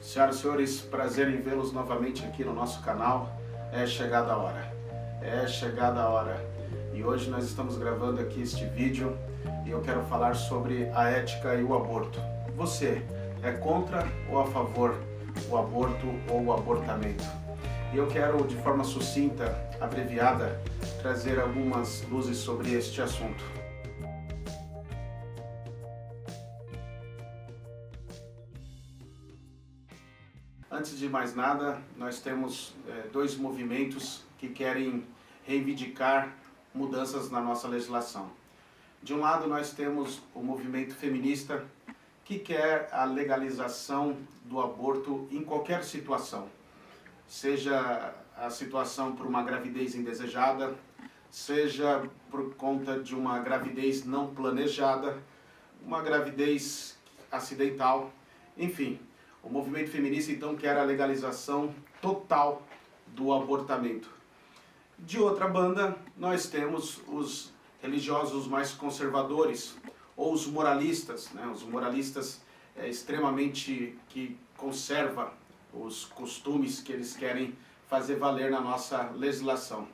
Senhoras e senhores, prazer em vê-los novamente aqui no nosso canal. É chegada a hora. É chegada a hora. E hoje nós estamos gravando aqui este vídeo e eu quero falar sobre a ética e o aborto. Você é contra ou a favor do aborto ou o abortamento? E eu quero, de forma sucinta, abreviada, trazer algumas luzes sobre este assunto. Antes de mais nada, nós temos dois movimentos que querem reivindicar mudanças na nossa legislação. De um lado, nós temos o movimento feminista, que quer a legalização do aborto em qualquer situação. Seja a situação por uma gravidez indesejada, seja por conta de uma gravidez não planejada, uma gravidez acidental, enfim. O movimento feminista, então, quer a legalização total do abortamento. De outra banda, nós temos os religiosos mais conservadores, ou os moralistas, né? Os moralistas extremamente que conservam os costumes que eles querem fazer valer na nossa legislação.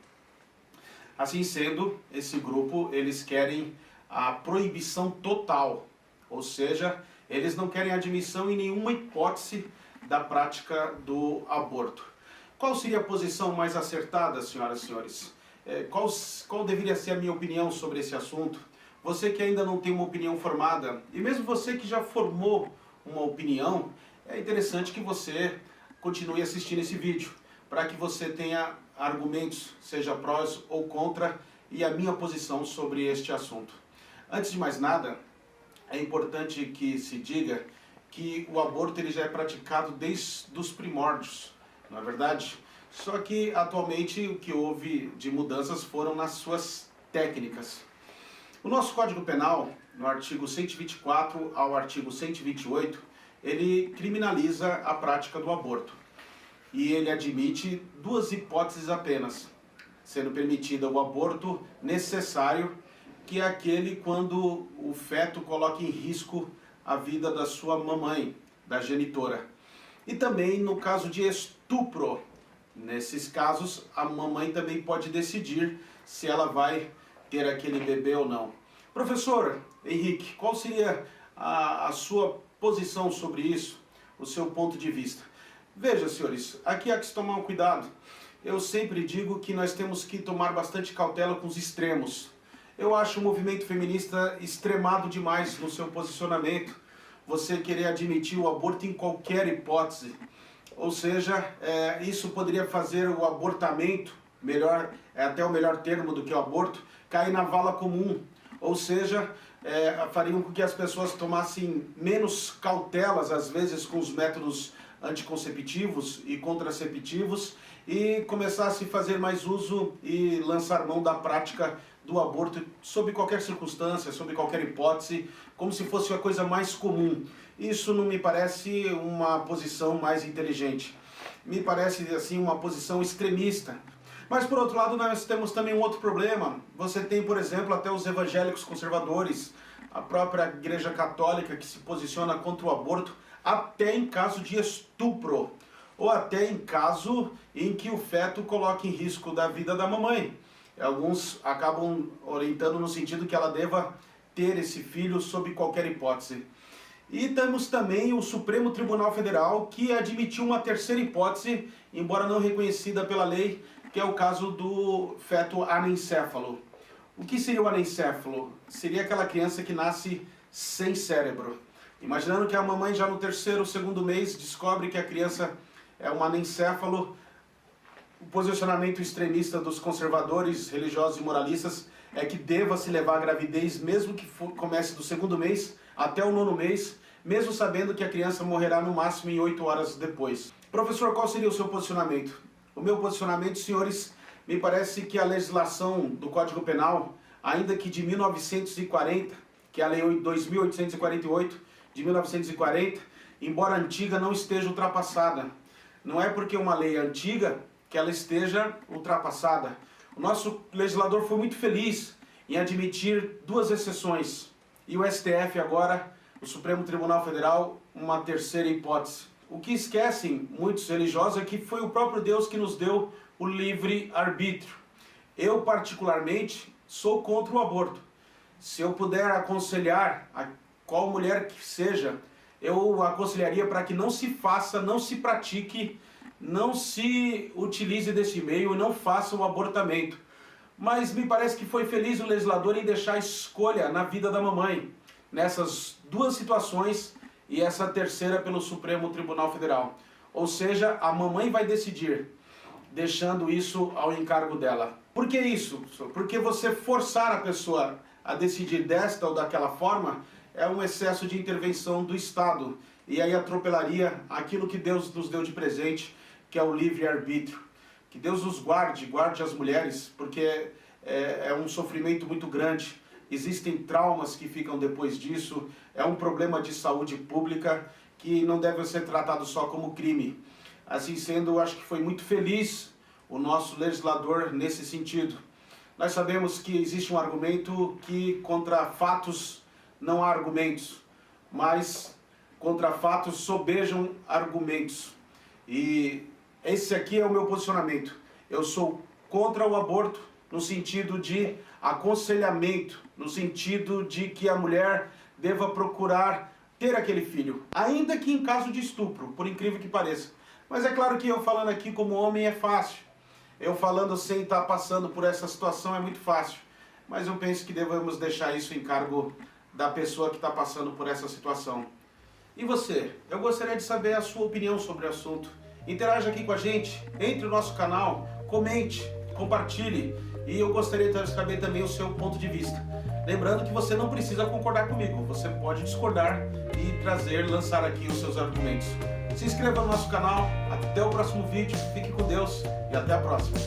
Assim sendo, esse grupo, eles querem a proibição total, ou seja, eles não querem admissão em nenhuma hipótese da prática do aborto. Qual seria a posição mais acertada, senhoras e senhores? Qual deveria ser a minha opinião sobre esse assunto? Você que ainda não tem uma opinião formada, e mesmo você que já formou uma opinião, é interessante que você continue assistindo esse vídeo, para que você tenha argumentos, seja prós ou contra, e a minha posição sobre este assunto. Antes de mais nada, é importante que se diga que o aborto ele já é praticado desde os primórdios, não é verdade? Só que atualmente o que houve de mudanças foram nas suas técnicas. O nosso Código Penal, no artigo 124 ao artigo 128, ele criminaliza a prática do aborto. E ele admite duas hipóteses apenas, sendo permitida o aborto necessário, que é aquele quando o feto coloca em risco a vida da sua mamãe, da genitora. E também no caso de estupro. Nesses casos, a mamãe também pode decidir se ela vai ter aquele bebê ou não. Professor Henrique, qual seria a sua posição sobre isso, o seu ponto de vista? Veja, senhores, aqui há que se tomar um cuidado. Eu sempre digo que nós temos que tomar bastante cautela com os extremos. Eu acho o movimento feminista extremado demais no seu posicionamento. Você querer admitir o aborto em qualquer hipótese. Ou seja, isso poderia fazer o abortamento, até o melhor termo do que o aborto, cair na vala comum. Ou seja, fariam com que as pessoas tomassem menos cautelas, às vezes, com os métodos anticonceptivos e contraceptivos e começasse a fazer mais uso e lançar mão da prática do aborto sob qualquer circunstância, sob qualquer hipótese, como se fosse a coisa mais comum. Isso não me parece uma posição mais inteligente. Me parece, assim, uma posição extremista. Mas, por outro lado, nós temos também um outro problema. Você tem, por exemplo, até os evangélicos conservadores, a própria Igreja Católica que se posiciona contra o aborto até em caso de estupro, ou até em caso em que o feto coloque em risco da vida da mamãe. Alguns acabam orientando no sentido que ela deva ter esse filho sob qualquer hipótese. E temos também o Supremo Tribunal Federal, que admitiu uma terceira hipótese, embora não reconhecida pela lei, que é o caso do feto anencéfalo. O que seria o anencéfalo? Seria aquela criança que nasce sem cérebro. Imaginando que a mamãe já no terceiro ou segundo mês descobre que a criança é um anencéfalo, o posicionamento extremista dos conservadores, religiosos e moralistas é que deva se levar a gravidez, mesmo que comece do segundo mês até o nono mês, mesmo sabendo que a criança morrerá no máximo em 8 horas depois. Professor, qual seria o seu posicionamento? O meu posicionamento, senhores, me parece que a legislação do Código Penal, ainda que de 1940, que é a Lei 2.848 de 1940, embora antiga, não esteja ultrapassada. Não é porque uma lei é antiga que ela esteja ultrapassada. O nosso legislador foi muito feliz em admitir duas exceções. E o STF agora, o Supremo Tribunal Federal, uma terceira hipótese. o que esquecem muitos religiosos é que foi o próprio Deus que nos deu o livre-arbítrio. Eu, particularmente, sou contra o aborto. Se eu puder aconselhar a qual mulher que seja, eu aconselharia para que não se faça, não se pratique, não se utilize desse meio e não faça o abortamento. Mas me parece que foi feliz o legislador em deixar a escolha na vida da mamãe, nessas duas situações e essa terceira pelo Supremo Tribunal Federal. Ou seja, a mamãe vai decidir, deixando isso ao encargo dela. Por que isso? Porque você forçar a pessoa a decidir desta ou daquela forma é um excesso de intervenção do Estado e aí atropelaria aquilo que Deus nos deu de presente, que é o livre-arbítrio. Que Deus nos guarde, guarde as mulheres, porque é um sofrimento muito grande. Existem traumas que ficam depois disso, é um problema de saúde pública que não deve ser tratado só como crime. Assim sendo, eu acho que foi muito feliz o nosso legislador nesse sentido. Nós sabemos que existe um argumento que contra fatos não há argumentos, mas contra fatos sobejam argumentos. E esse aqui é o meu posicionamento. Eu sou contra o aborto no sentido de aconselhamento, no sentido de que a mulher deva procurar ter aquele filho, ainda que em caso de estupro, por incrível que pareça. Mas é claro que eu falando aqui como homem é fácil. Eu falando sem estar passando por essa situação é muito fácil. Mas eu penso que devemos deixar isso em cargo da pessoa que está passando por essa situação. E você? Eu gostaria de saber a sua opinião sobre o assunto. Interaja aqui com a gente, entre no nosso canal, comente, compartilhe. E eu gostaria de saber também o seu ponto de vista. Lembrando que você não precisa concordar comigo, você pode discordar e lançar aqui os seus argumentos. Se inscreva no nosso canal, até o próximo vídeo, fique com Deus e até a próxima.